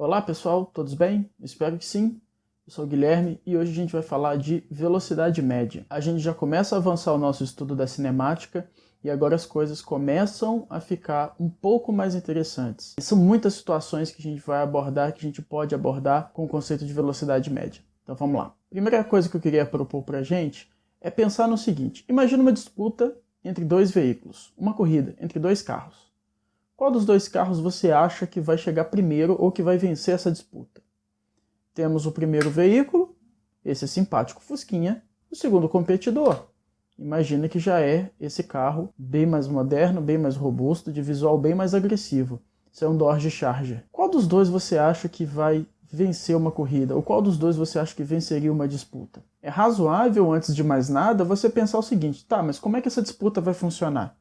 Olá pessoal, todos bem? Espero que sim. Eu sou o Guilherme e hoje a gente vai falar de velocidade média. A gente já começa a avançar o nosso estudo da cinemática e agora as coisas começam a ficar um pouco mais interessantes. E são muitas situações que a gente vai abordar, que a gente pode abordar com o conceito de velocidade média. Então vamos lá. Primeira coisa que eu queria propor pra gente é pensar no seguinte: imagina uma disputa entre dois veículos, uma corrida entre dois carros. Qual dos dois carros você acha que vai chegar primeiro ou que vai vencer essa disputa? Temos o primeiro veículo, esse simpático Fusquinha, o segundo competidor. Imagina que já é esse carro bem mais moderno, bem mais robusto, de visual bem mais agressivo. Isso é um Dodge Charger. Qual dos dois você acha que vai vencer uma corrida? Ou qual dos dois você acha que venceria uma disputa? É razoável, antes de mais nada, você pensar o seguinte: tá, mas como é que essa disputa vai funcionar?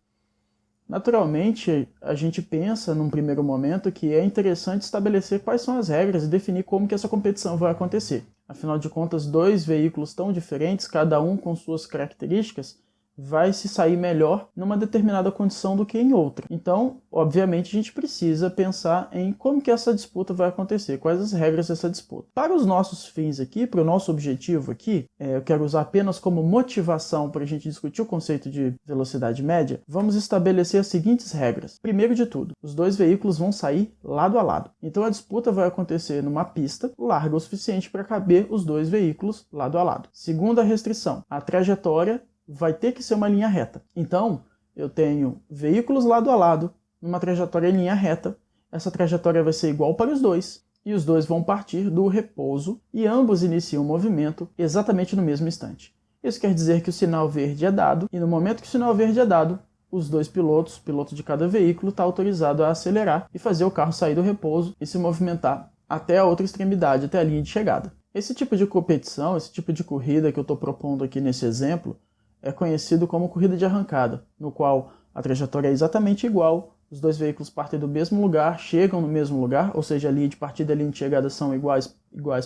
Naturalmente, a gente pensa num primeiro momento que é interessante estabelecer quais são as regras e definir como que essa competição vai acontecer. Afinal de contas, dois veículos tão diferentes, cada um com suas características, vai se sair melhor numa determinada condição do que em outra. Então, obviamente, a gente precisa pensar em como que essa disputa vai acontecer, quais as regras dessa disputa. Para os nossos fins aqui, para o nosso objetivo aqui, eu quero usar apenas como motivação para a gente discutir o conceito de velocidade média, vamos estabelecer as seguintes regras. Primeiro de tudo, os dois veículos vão sair lado a lado. Então a disputa vai acontecer numa pista larga o suficiente para caber os dois veículos lado a lado. Segunda restrição, a trajetória vai ter que ser uma linha reta. Então, eu tenho veículos lado a lado, numa trajetória em linha reta. Essa trajetória vai ser igual para os dois, e os dois vão partir do repouso, e ambos iniciam o movimento exatamente no mesmo instante. Isso quer dizer que o sinal verde é dado, e no momento que o sinal verde é dado, os dois pilotos, o piloto de cada veículo, está autorizado a acelerar e fazer o carro sair do repouso e se movimentar até a outra extremidade, até a linha de chegada. Esse tipo de competição, esse tipo de corrida que eu estou propondo aqui nesse exemplo, é conhecido como corrida de arrancada, no qual a trajetória é exatamente igual, os dois veículos partem do mesmo lugar, chegam no mesmo lugar, ou seja, a linha de partida e a linha de chegada são iguais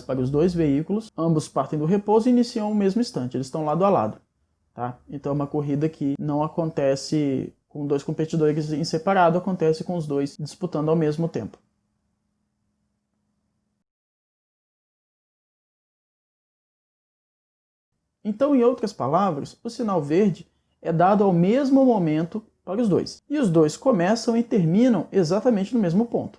para os dois veículos, ambos partem do repouso e iniciam no mesmo instante, eles estão lado a lado. Tá? Então é uma corrida que não acontece com dois competidores em separado, acontece com os dois disputando ao mesmo tempo. Então, em outras palavras, o sinal verde é dado ao mesmo momento para os dois. E os dois começam e terminam exatamente no mesmo ponto.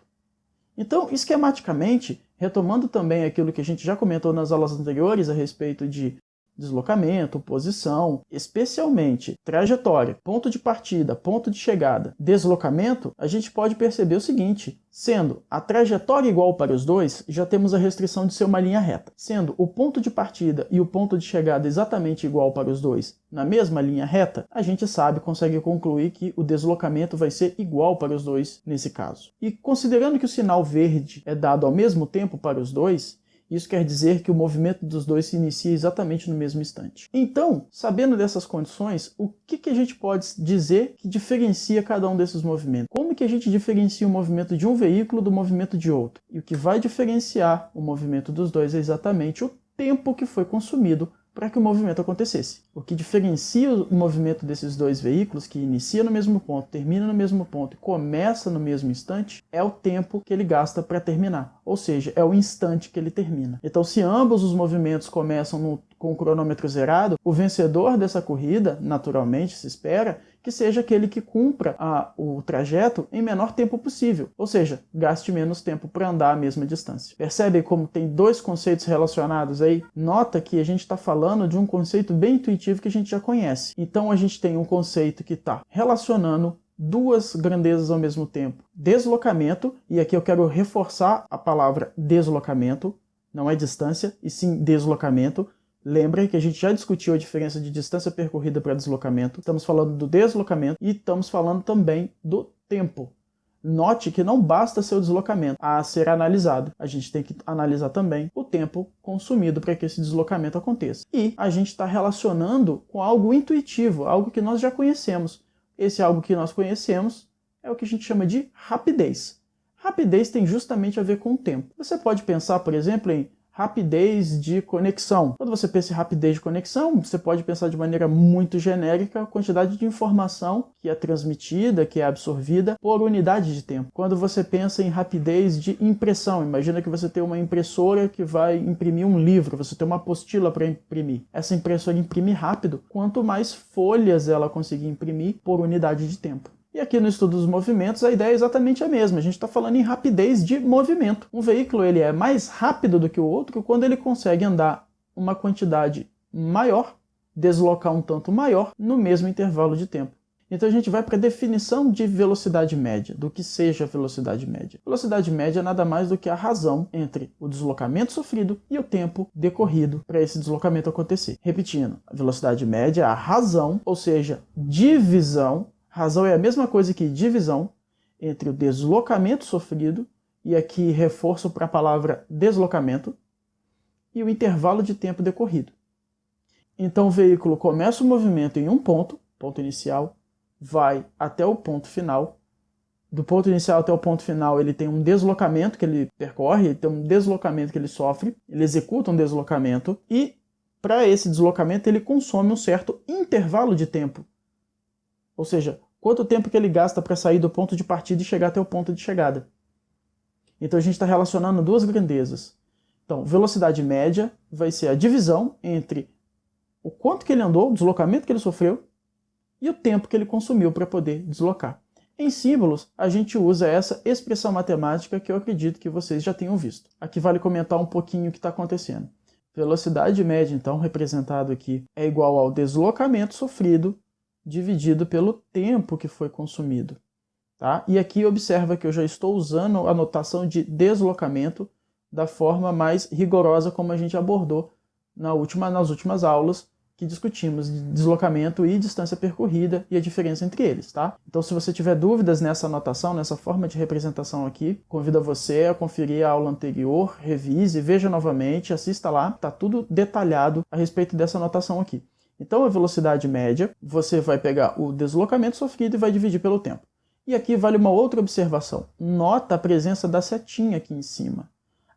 Então, esquematicamente, retomando também aquilo que a gente já comentou nas aulas anteriores a respeito de deslocamento, posição, especialmente trajetória, ponto de partida, ponto de chegada, deslocamento, a gente pode perceber o seguinte: sendo a trajetória igual para os dois, já temos a restrição de ser uma linha reta. Sendo o ponto de partida e o ponto de chegada exatamente igual para os dois, na mesma linha reta, a gente sabe, consegue concluir que o deslocamento vai ser igual para os dois nesse caso. E considerando que o sinal verde é dado ao mesmo tempo para os dois, isso quer dizer que o movimento dos dois se inicia exatamente no mesmo instante. Então, sabendo dessas condições, o que a gente pode dizer que diferencia cada um desses movimentos? Como que a gente diferencia o movimento de um veículo do movimento de outro? E o que vai diferenciar o movimento dos dois é exatamente o tempo que foi consumido para que o movimento acontecesse. O que diferencia o movimento desses dois veículos, que inicia no mesmo ponto, termina no mesmo ponto e começa no mesmo instante, é o tempo que ele gasta para terminar. Ou seja, é o instante que ele termina. Então, se ambos os movimentos começam com o cronômetro zerado, o vencedor dessa corrida, naturalmente, se espera, que seja aquele que cumpra o trajeto em menor tempo possível, ou seja, gaste menos tempo para andar a mesma distância. Percebe como tem dois conceitos relacionados aí? Nota que a gente está falando de um conceito bem intuitivo que a gente já conhece. Então a gente tem um conceito que está relacionando duas grandezas ao mesmo tempo. Deslocamento, e aqui eu quero reforçar a palavra deslocamento, não é distância, e sim deslocamento. Lembrem que a gente já discutiu a diferença de distância percorrida para deslocamento. Estamos falando do deslocamento e estamos falando também do tempo. Note que não basta ser o deslocamento a ser analisado. A gente tem que analisar também o tempo consumido para que esse deslocamento aconteça. E a gente está relacionando com algo intuitivo, algo que nós já conhecemos. Esse algo que nós conhecemos é o que a gente chama de rapidez. Rapidez tem justamente a ver com o tempo. Você pode pensar, por exemplo, em rapidez de conexão. Quando você pensa em rapidez de conexão, você pode pensar de maneira muito genérica a quantidade de informação que é transmitida, que é absorvida por unidade de tempo. Quando você pensa em rapidez de impressão, imagina que você tem uma impressora que vai imprimir um livro, você tem uma apostila para imprimir. Essa impressora imprime rápido, quanto mais folhas ela conseguir imprimir por unidade de tempo. E aqui no estudo dos movimentos a ideia é exatamente a mesma, a gente está falando em rapidez de movimento. Um veículo ele é mais rápido do que o outro quando ele consegue andar uma quantidade maior, deslocar um tanto maior, no mesmo intervalo de tempo. Então a gente vai para a definição de velocidade média, do que seja velocidade média. Velocidade média é nada mais do que a razão entre o deslocamento sofrido e o tempo decorrido para esse deslocamento acontecer. Repetindo, a velocidade média é a razão, ou seja, divisão. Razão é a mesma coisa que divisão entre o deslocamento sofrido, e aqui reforço para a palavra deslocamento, e o intervalo de tempo decorrido. Então o veículo começa o movimento em um ponto inicial, vai até o ponto final. Do ponto inicial até o ponto final ele tem um deslocamento que ele percorre, ele tem um deslocamento que ele sofre, ele executa um deslocamento, e para esse deslocamento ele consome um certo intervalo de tempo. Ou seja, quanto tempo que ele gasta para sair do ponto de partida e chegar até o ponto de chegada. Então a gente está relacionando duas grandezas. Então, velocidade média vai ser a divisão entre o quanto que ele andou, o deslocamento que ele sofreu, e o tempo que ele consumiu para poder deslocar. Em símbolos, a gente usa essa expressão matemática que eu acredito que vocês já tenham visto. Aqui vale comentar um pouquinho o que está acontecendo. Velocidade média, então, representado aqui, é igual ao deslocamento sofrido dividido pelo tempo que foi consumido. Tá? E aqui observa que eu já estou usando a notação de deslocamento da forma mais rigorosa como a gente abordou nas últimas aulas que discutimos de deslocamento e distância percorrida e a diferença entre eles. Tá? Então se você tiver dúvidas nessa anotação, nessa forma de representação aqui, convido você a conferir a aula anterior, revise, veja novamente, assista lá, está tudo detalhado a respeito dessa anotação aqui. Então a velocidade média, você vai pegar o deslocamento sofrido e vai dividir pelo tempo. E aqui vale uma outra observação. Nota a presença da setinha aqui em cima.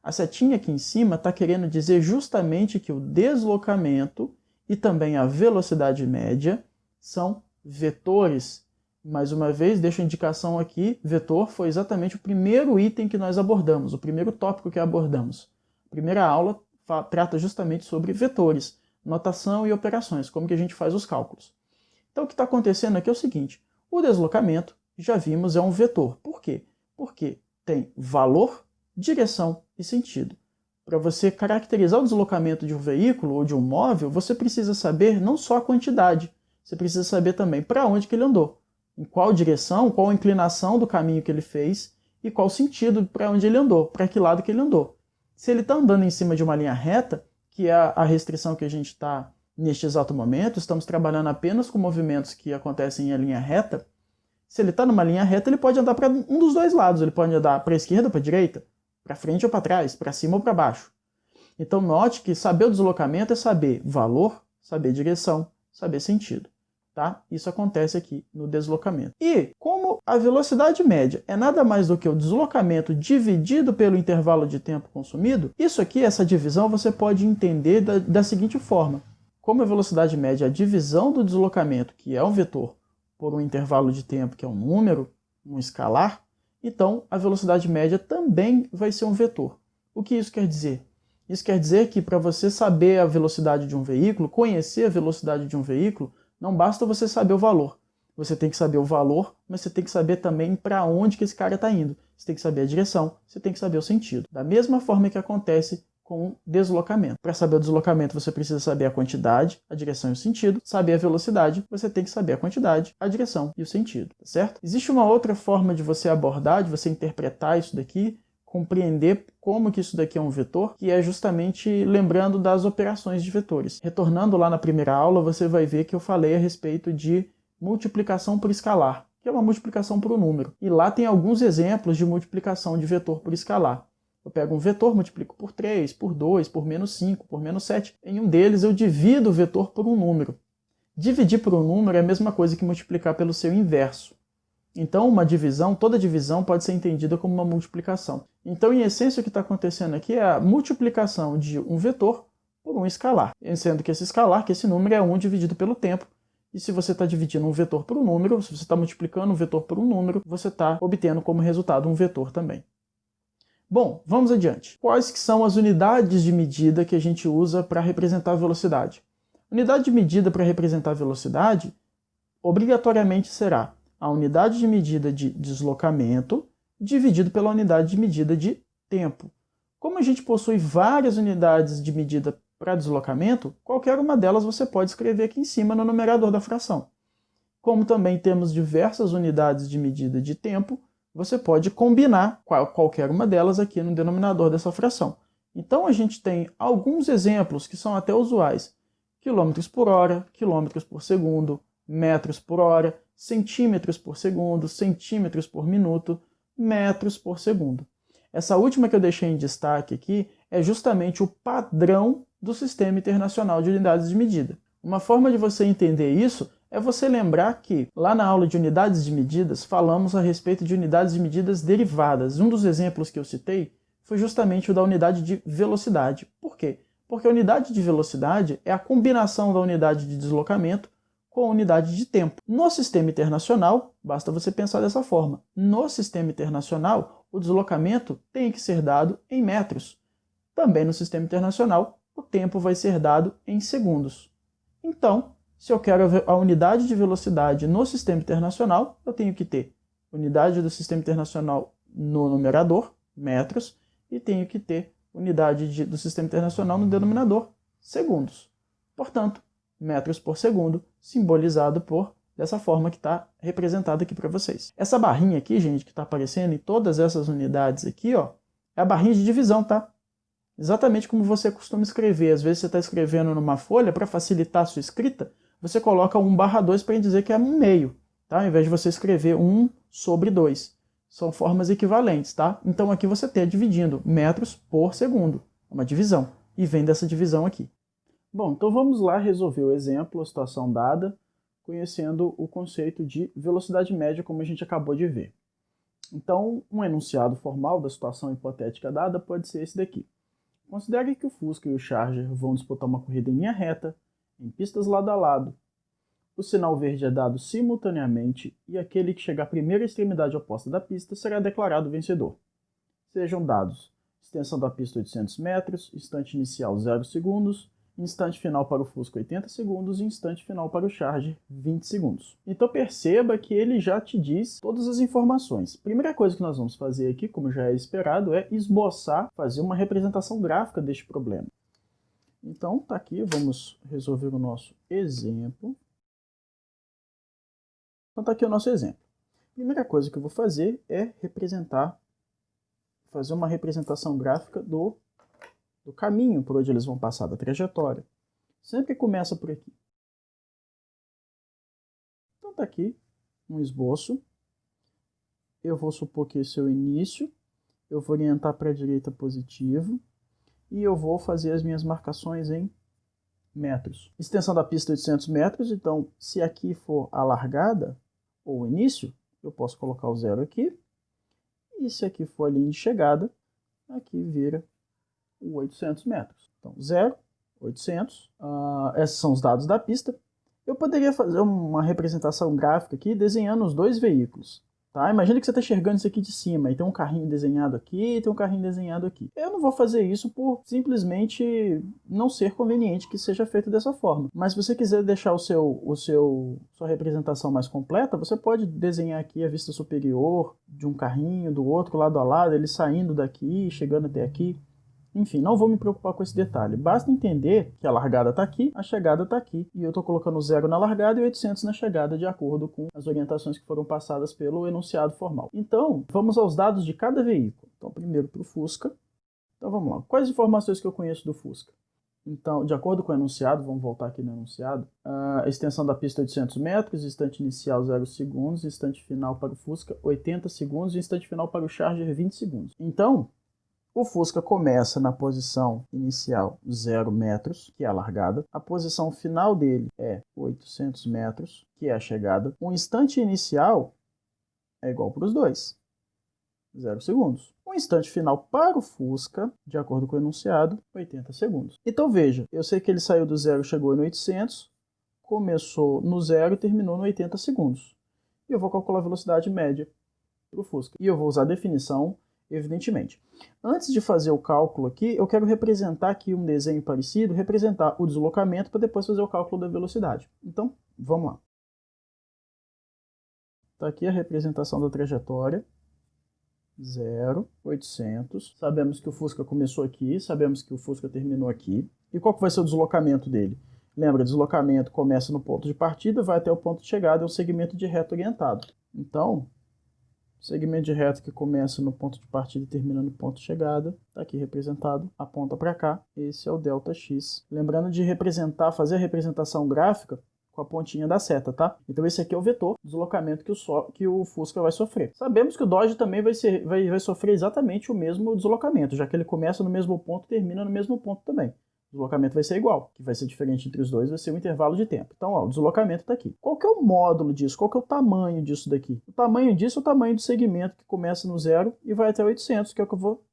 A setinha aqui em cima está querendo dizer justamente que o deslocamento e também a velocidade média são vetores. Mais uma vez, deixo a indicação aqui, vetor foi exatamente o primeiro item que nós abordamos, o primeiro tópico que abordamos. A primeira aula trata justamente sobre vetores, notação e operações, como que a gente faz os cálculos. Então o que está acontecendo aqui é o seguinte, o deslocamento, já vimos, é um vetor. Por quê? Porque tem valor, direção e sentido. Para você caracterizar o deslocamento de um veículo ou de um móvel, você precisa saber não só a quantidade, você precisa saber também para onde que ele andou, em qual direção, qual a inclinação do caminho que ele fez e qual sentido para onde ele andou, para que lado que ele andou. Se ele está andando em cima de uma linha reta, que é a restrição que a gente está neste exato momento, estamos trabalhando apenas com movimentos que acontecem em linha reta. Se ele está numa linha reta, ele pode andar para um dos dois lados, ele pode andar para a esquerda ou para a direita, para frente ou para trás, para cima ou para baixo. Então note que saber o deslocamento é saber valor, saber direção, saber sentido. Tá? Isso acontece aqui no deslocamento. E como a velocidade média é nada mais do que o deslocamento dividido pelo intervalo de tempo consumido, isso aqui, essa divisão, você pode entender da seguinte forma. Como a velocidade média é a divisão do deslocamento, que é um vetor, por um intervalo de tempo, que é um número, um escalar, então a velocidade média também vai ser um vetor. O que isso quer dizer? Isso quer dizer que para você saber a velocidade de um veículo, conhecer a velocidade de um veículo, não basta você saber o valor. Você tem que saber o valor, mas você tem que saber também para onde que esse cara está indo. Você tem que saber a direção, você tem que saber o sentido. Da mesma forma que acontece com o deslocamento. Para saber o deslocamento, você precisa saber a quantidade, a direção e o sentido. Saber a velocidade, você tem que saber a quantidade, a direção e o sentido, tá certo? Existe uma outra forma de você abordar, de você interpretar isso daqui, compreender como que isso daqui é um vetor, que é justamente lembrando das operações de vetores. Retornando lá na primeira aula, você vai ver que eu falei a respeito de multiplicação por escalar, que é uma multiplicação por um número. E lá tem alguns exemplos de multiplicação de vetor por escalar. Eu pego um vetor, multiplico por 3, por 2, por menos 5, por menos 7. Em um deles eu divido o vetor por um número. Dividir por um número é a mesma coisa que multiplicar pelo seu inverso. Então uma divisão, toda divisão pode ser entendida como uma multiplicação. Então, em essência, o que está acontecendo aqui é a multiplicação de um vetor por um escalar, sendo que esse escalar, que esse número é 1 dividido pelo tempo, e se você está dividindo um vetor por um número, se você está multiplicando um vetor por um número, você está obtendo como resultado um vetor também. Bom, vamos adiante. Quais que são as unidades de medida que a gente usa para representar a velocidade? Unidade de medida para representar a velocidade, obrigatoriamente será a unidade de medida de deslocamento dividido pela unidade de medida de tempo. Como a gente possui várias unidades de medida para deslocamento, qualquer uma delas você pode escrever aqui em cima no numerador da fração. Como também temos diversas unidades de medida de tempo, você pode combinar qualquer uma delas aqui no denominador dessa fração. Então a gente tem alguns exemplos que são até usuais. Quilômetros por hora, quilômetros por segundo, metros por hora, centímetros por segundo, centímetros por minuto, metros por segundo. Essa última que eu deixei em destaque aqui é justamente o padrão do Sistema Internacional de Unidades de Medida. Uma forma de você entender isso é você lembrar que, lá na aula de unidades de medidas, falamos a respeito de unidades de medidas derivadas. Um dos exemplos que eu citei foi justamente o da unidade de velocidade. Por quê? Porque a unidade de velocidade é a combinação da unidade de deslocamento com a unidade de tempo. No Sistema Internacional, basta você pensar dessa forma. No Sistema Internacional, o deslocamento tem que ser dado em metros. Também no Sistema Internacional, o tempo vai ser dado em segundos. Então, se eu quero a unidade de velocidade no Sistema Internacional, eu tenho que ter unidade do Sistema Internacional no numerador, metros, e tenho que ter unidade do Sistema Internacional no denominador, segundos. Portanto, metros por segundo, simbolizado dessa forma que está representada aqui para vocês. Essa barrinha aqui, gente, que está aparecendo em todas essas unidades aqui, ó, é a barrinha de divisão, tá? Exatamente como você costuma escrever. Às vezes você está escrevendo numa folha, para facilitar a sua escrita, você coloca 1/2 para dizer que é 1/2, tá? Ao invés de você escrever 1/2. São formas equivalentes, tá? Então aqui você está dividindo metros por segundo. É uma divisão. E vem dessa divisão aqui. Bom, então vamos lá resolver o exemplo, a situação dada, conhecendo o conceito de velocidade média, como a gente acabou de ver. Então, um enunciado formal da situação hipotética dada pode ser esse daqui. Considere que o Fusca e o Charger vão disputar uma corrida em linha reta, em pistas lado a lado. O sinal verde é dado simultaneamente e aquele que chegar à primeira extremidade oposta da pista será declarado vencedor. Sejam dados extensão da pista 800 metros, instante inicial 0 segundos, instante final para o Fusca 80 segundos e instante final para o Charger 20 segundos. Então perceba que ele já te diz todas as informações. Primeira coisa que nós vamos fazer aqui, como já é esperado, é esboçar, fazer uma representação gráfica deste problema. Então tá aqui, vamos resolver o nosso exemplo. Então tá aqui o nosso exemplo. Primeira coisa que eu vou fazer é fazer uma representação gráfica do caminho por onde eles vão passar, da trajetória. Sempre começa por aqui. Então tá aqui um esboço. Eu vou supor que esse é o início. Eu vou orientar para a direita positivo. E eu vou fazer as minhas marcações em metros. Extensão da pista 800 metros. Então, se aqui for a largada, ou o início, eu posso colocar o 0 aqui. E se aqui for a linha de chegada, aqui vira o 800 metros. Então, 0, 800. Esses são os dados da pista. Eu poderia fazer uma representação gráfica aqui desenhando os dois veículos. Tá? Imagina que você está enxergando isso aqui de cima e tem um carrinho desenhado aqui e tem um carrinho desenhado aqui. Eu não vou fazer isso por simplesmente não ser conveniente que seja feito dessa forma. Mas se você quiser deixar sua representação mais completa, você pode desenhar aqui a vista superior de um carrinho, do outro, lado a lado, ele saindo daqui, chegando até aqui. Enfim, não vou me preocupar com esse detalhe. Basta entender que a largada está aqui, a chegada está aqui. E eu estou colocando 0 na largada e 800 na chegada, de acordo com as orientações que foram passadas pelo enunciado formal. Então, vamos aos dados de cada veículo. Então, primeiro para o Fusca. Então, vamos lá. Quais informações que eu conheço do Fusca? Então, de acordo com o enunciado, vamos voltar aqui no enunciado, a extensão da pista 800 metros, instante inicial 0 segundos, instante final para o Fusca 80 segundos e instante final para o Charger 20 segundos. Então, o Fusca começa na posição inicial 0 metros, que é a largada. A posição final dele é 800 metros, que é a chegada. O instante inicial é igual para os dois. 0 segundos. O instante final para o Fusca, de acordo com o enunciado, 80 segundos. Então veja, eu sei que ele saiu do 0 e chegou no 800, começou no 0 e terminou no 80 segundos. E eu vou calcular a velocidade média para o Fusca. E eu vou usar a definição, evidentemente. Antes de fazer o cálculo aqui, eu quero representar aqui um desenho parecido, representar o deslocamento para depois fazer o cálculo da velocidade. Então, vamos lá. Está aqui a representação da trajetória. 0, 800. Sabemos que o Fusca começou aqui, sabemos que o Fusca terminou aqui. E qual que vai ser o deslocamento dele? Lembra, o deslocamento começa no ponto de partida, vai até o ponto de chegada, é um segmento de reto orientado. Então, segmento de reto que começa no ponto de partida e termina no ponto de chegada, está aqui representado, aponta para cá, esse é o ΔX. Lembrando de representar, fazer a representação gráfica com a pontinha da seta, tá? Então esse aqui é o vetor, deslocamento que o Fusca vai sofrer. Sabemos que o Dodge também vai sofrer exatamente o mesmo deslocamento, já que ele começa no mesmo ponto e termina no mesmo ponto também. O deslocamento vai ser igual. O que vai ser diferente entre os dois vai ser o intervalo de tempo. Então, ó, o deslocamento está aqui. Qual que é o módulo disso? Qual que é o tamanho disso daqui? O tamanho disso é o tamanho do segmento que começa no 0 e vai até 800, que é o que eu vou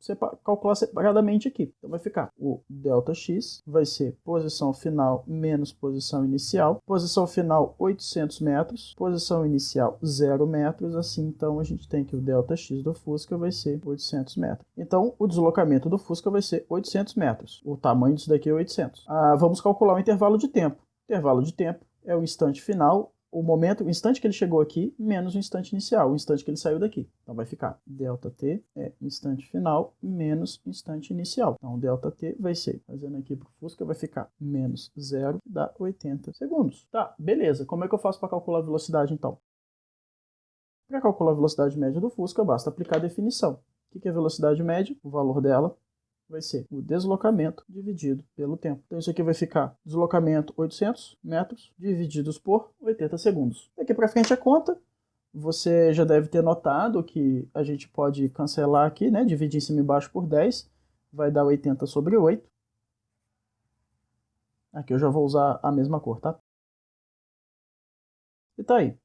calcular separadamente aqui. Então vai ficar o ΔX, vai ser posição final menos posição inicial. Posição final 800 metros, posição inicial 0 metros. Assim, então, a gente tem que o ΔX do Fusca vai ser 800 metros. Então, o deslocamento do Fusca vai ser 800 metros. O tamanho disso daqui é 800. Vamos calcular o intervalo de tempo. O intervalo de tempo é o instante final, o instante que ele chegou aqui, menos o instante inicial, o instante que ele saiu daqui. Então vai ficar ΔT é instante final menos instante inicial. Então ΔT vai ser, fazendo aqui para o Fusca, vai ficar menos 0, que dá 80 segundos. Tá, beleza. Como é que eu faço para calcular a velocidade então? Para calcular a velocidade média do Fusca, basta aplicar a definição. O que é a velocidade média? O valor dela vai ser o deslocamento dividido pelo tempo. Então isso aqui vai ficar deslocamento 800 metros divididos por 80 segundos. Daqui para frente a conta, você já deve ter notado que a gente pode cancelar aqui, né? Dividir em cima e embaixo por 10, vai dar 80 sobre 8. Aqui eu já vou usar a mesma cor, tá? E tá aí.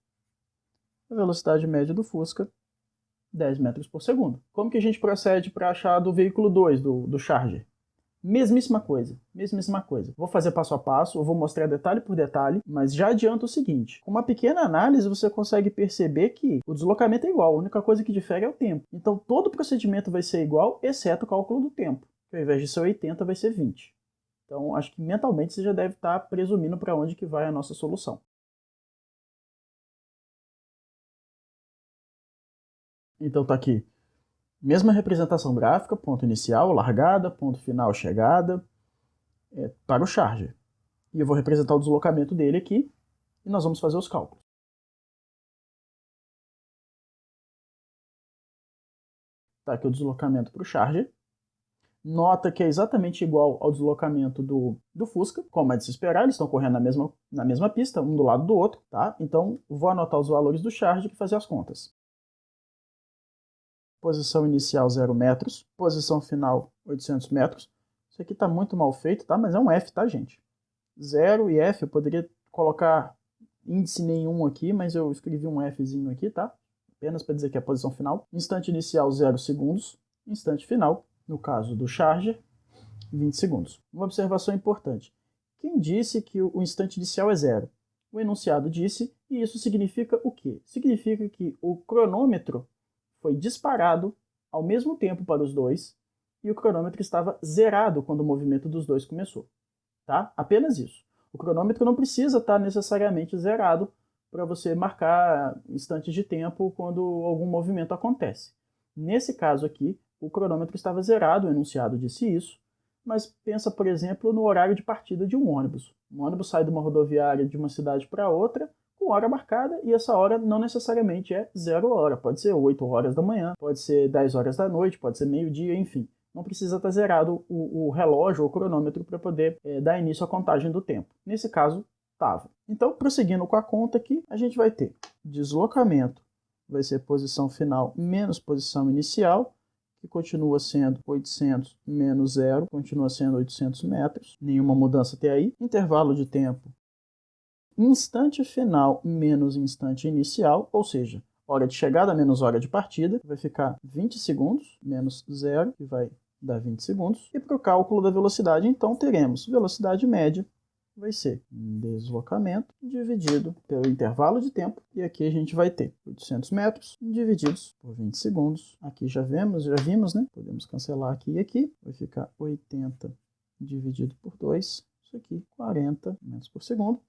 A velocidade média do Fusca, 10 metros por segundo. Como que a gente procede para achar do veículo 2, do Charger? Mesmíssima coisa, mesmíssima coisa. Vou fazer passo a passo, eu vou mostrar detalhe por detalhe, mas já adianto o seguinte. Com uma pequena análise, você consegue perceber que o deslocamento é igual, a única coisa que difere é o tempo. Então, todo o procedimento vai ser igual, exceto o cálculo do tempo, que ao invés de ser 80, vai ser 20. Então, acho que mentalmente você já deve estar presumindo para onde que vai a nossa solução. Então tá aqui, mesma representação gráfica, ponto inicial, largada, ponto final, chegada, para o Charger. E eu vou representar o deslocamento dele aqui, e nós vamos fazer os cálculos. Tá aqui o deslocamento para o Charger. Nota que é exatamente igual ao deslocamento do Fusca, como é de se esperar, eles estão correndo na mesma pista, um do lado do outro, tá? Então, vou anotar os valores do Charger e fazer as contas. Posição inicial 0 metros, posição final 800 metros. Isso aqui está muito mal feito, tá? Mas é um F, tá, gente? 0 e F, eu poderia colocar índice nenhum aqui, mas eu escrevi um Fzinho aqui, tá? Apenas para dizer que é a posição final. Instante inicial 0 segundos, instante final, no caso do Charger, 20 segundos. Uma observação importante. Quem disse que o instante inicial é 0? O enunciado disse, e isso significa o quê? Significa que o cronômetro foi disparado ao mesmo tempo para os dois e o cronômetro estava zerado quando o movimento dos dois começou. Tá? Apenas isso. O cronômetro não precisa estar necessariamente zerado para você marcar instantes de tempo quando algum movimento acontece. Nesse caso aqui, o cronômetro estava zerado, o enunciado disse isso, mas pensa, por exemplo, no horário de partida de um ônibus. Um ônibus sai de uma rodoviária de uma cidade para outra, com hora marcada, e essa hora não necessariamente é 0 hora, pode ser 8 horas da manhã, pode ser 10 horas da noite, pode ser meio-dia, enfim. Não precisa estar zerado o relógio ou o cronômetro para poder dar início à contagem do tempo. Nesse caso, estava. Então, prosseguindo com a conta aqui, a gente vai ter deslocamento, vai ser posição final menos posição inicial, que continua sendo 800 menos 0, continua sendo 800 metros, nenhuma mudança até aí. Intervalo de tempo, instante final menos instante inicial, ou seja, hora de chegada menos hora de partida, vai ficar 20 segundos menos 0, que vai dar 20 segundos. E para o cálculo da velocidade, então, teremos velocidade média, vai ser deslocamento dividido pelo intervalo de tempo. E aqui a gente vai ter 800 metros divididos por 20 segundos. Aqui já vimos, né? Podemos cancelar aqui e aqui. Vai ficar 80 dividido por 2. Isso aqui, 40 metros por segundo.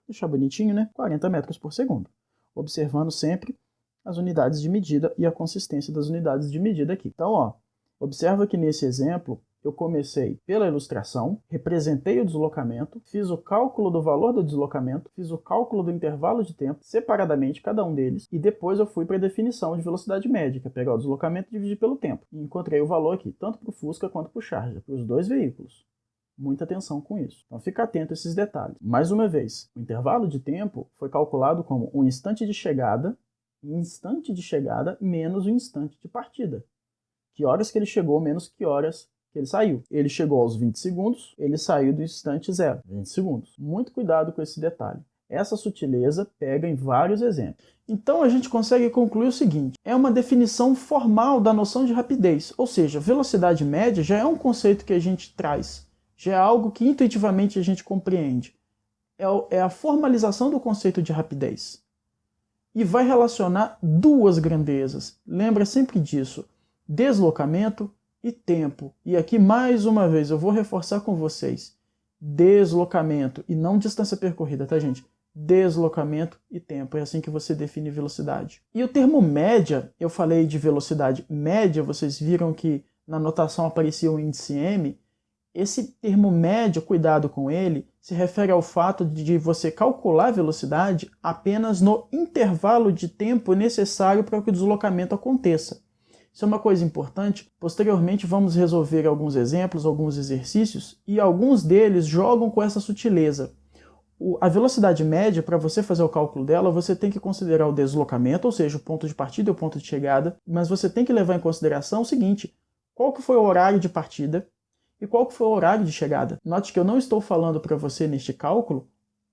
Deixar bonitinho, né? 40 metros por segundo. Observando sempre as unidades de medida e a consistência das unidades de medida aqui. Então, ó, observa que nesse exemplo, eu comecei pela ilustração, representei o deslocamento, fiz o cálculo do valor do deslocamento, fiz o cálculo do intervalo de tempo, separadamente cada um deles, e depois eu fui para a definição de velocidade média, que é pegar o deslocamento e dividir pelo tempo. E encontrei o valor aqui, tanto para o Fusca quanto para o Charger, para os dois veículos. Muita atenção com isso. Então fica atento a esses detalhes. Mais uma vez, o intervalo de tempo foi calculado como um instante de chegada menos o instante de partida. Que horas que ele chegou menos que horas que ele saiu. Ele chegou aos 20 segundos, ele saiu do instante 0, 20 segundos. Muito cuidado com esse detalhe. Essa sutileza pega em vários exemplos. Então a gente consegue concluir o seguinte: é uma definição formal da noção de rapidez, ou seja, velocidade média já é um conceito que a gente traz, já é algo que intuitivamente a gente compreende. É a formalização do conceito de rapidez. E vai relacionar duas grandezas. Lembra sempre disso: deslocamento e tempo. E aqui, mais uma vez, eu vou reforçar com vocês: deslocamento e não distância percorrida, tá, gente? Deslocamento e tempo. É assim que você define velocidade. E o termo média, eu falei de velocidade média, vocês viram que na notação aparecia o índice M. Esse termo média, cuidado com ele, se refere ao fato de você calcular a velocidade apenas no intervalo de tempo necessário para que o deslocamento aconteça. Isso é uma coisa importante. Posteriormente vamos resolver alguns exemplos, alguns exercícios, e alguns deles jogam com essa sutileza. A velocidade média, para você fazer o cálculo dela, você tem que considerar o deslocamento, ou seja, o ponto de partida e o ponto de chegada, mas você tem que levar em consideração o seguinte: qual que foi o horário de partida e qual que foi o horário de chegada. Note que eu não estou falando para você neste cálculo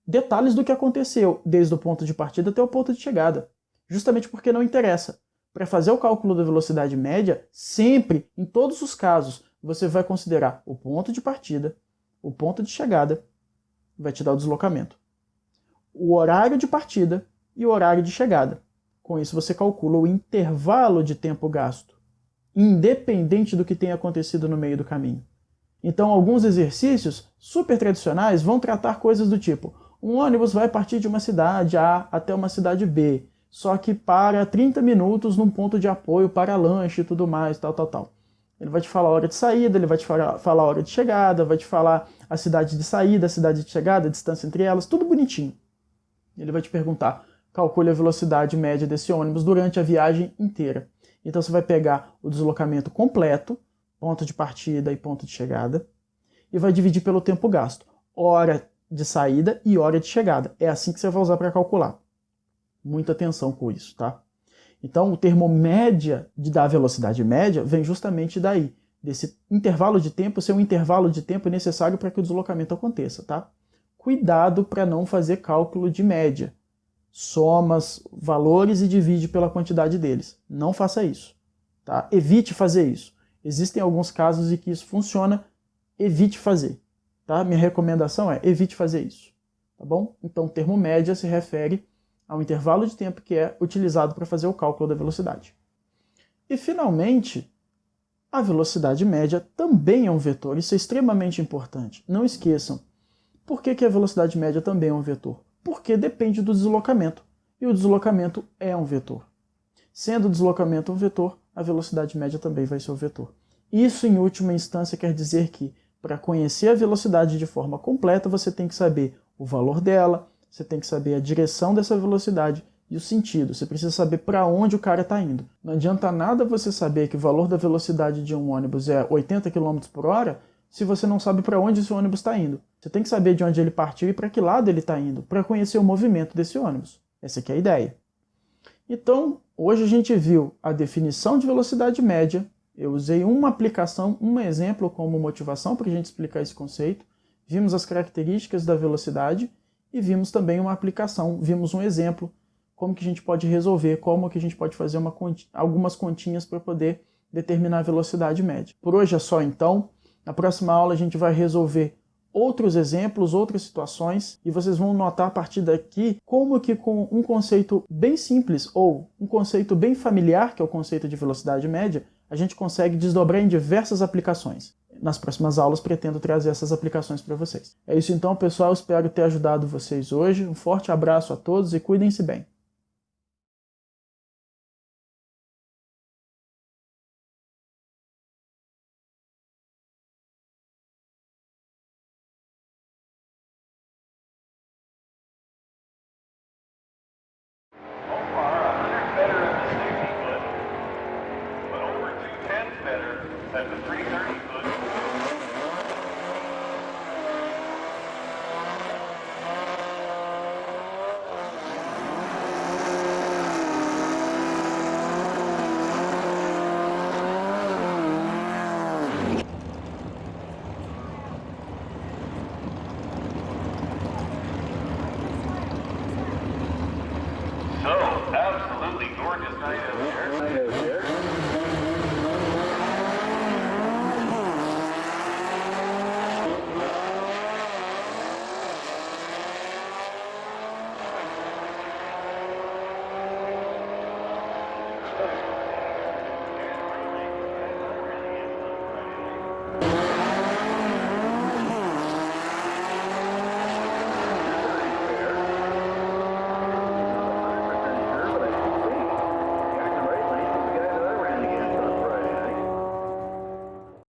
detalhes do que aconteceu desde o ponto de partida até o ponto de chegada, justamente porque não interessa. Para fazer o cálculo da velocidade média, sempre, em todos os casos, você vai considerar o ponto de partida, o ponto de chegada, vai te dar o deslocamento, o horário de partida e o horário de chegada. Com isso você calcula o intervalo de tempo gasto, independente do que tenha acontecido no meio do caminho. Então, alguns exercícios super tradicionais vão tratar coisas do tipo: um ônibus vai partir de uma cidade A até uma cidade B, só que para 30 minutos num ponto de apoio para lanche e tudo mais, tal. Ele vai te falar a hora de saída, ele vai te falar a hora de chegada, vai te falar a cidade de saída, a cidade de chegada, a distância entre elas, tudo bonitinho. Ele vai te perguntar: calcule a velocidade média desse ônibus durante a viagem inteira. Então você vai pegar o deslocamento completo, ponto de partida e ponto de chegada, e vai dividir pelo tempo gasto, hora de saída e hora de chegada. É assim que você vai usar para calcular. Muita atenção com isso, tá? Então, o termo média da velocidade média vem justamente daí, desse intervalo de tempo ser um intervalo de tempo necessário para que o deslocamento aconteça, tá? Cuidado para não fazer cálculo de média. Soma os valores e divide pela quantidade deles. Não faça isso, tá? Evite fazer isso. Existem alguns casos em que isso funciona, evite fazer, tá? Minha recomendação é: evite fazer isso, tá bom? Então, o termo média se refere ao intervalo de tempo que é utilizado para fazer o cálculo da velocidade. E, finalmente, a velocidade média também é um vetor. Isso é extremamente importante. Não esqueçam. Por que a velocidade média também é um vetor? Porque depende do deslocamento. E o deslocamento é um vetor. Sendo o deslocamento um vetor, a velocidade média também vai ser um vetor. Isso, em última instância, quer dizer que, para conhecer a velocidade de forma completa, você tem que saber o valor dela, você tem que saber a direção dessa velocidade e o sentido. Você precisa saber para onde o cara está indo. Não adianta nada você saber que o valor da velocidade de um ônibus é 80 km por hora se você não sabe para onde esse ônibus está indo. Você tem que saber de onde ele partiu e para que lado ele está indo, para conhecer o movimento desse ônibus. Essa aqui é a ideia. Então, hoje a gente viu a definição de velocidade média. Eu usei uma aplicação, um exemplo como motivação para a gente explicar esse conceito. Vimos as características da velocidade e vimos também uma aplicação, vimos um exemplo como que a gente pode resolver, como que a gente pode fazer algumas continhas para poder determinar a velocidade média. Por hoje é só então. Na próxima aula a gente vai resolver outros exemplos, outras situações, e vocês vão notar a partir daqui como que com um conceito bem simples ou um conceito bem familiar, que é o conceito de velocidade média, a gente consegue desdobrar em diversas aplicações. Nas próximas aulas pretendo trazer essas aplicações para vocês. É isso então, pessoal, espero ter ajudado vocês hoje. Um forte abraço a todos e cuidem-se bem.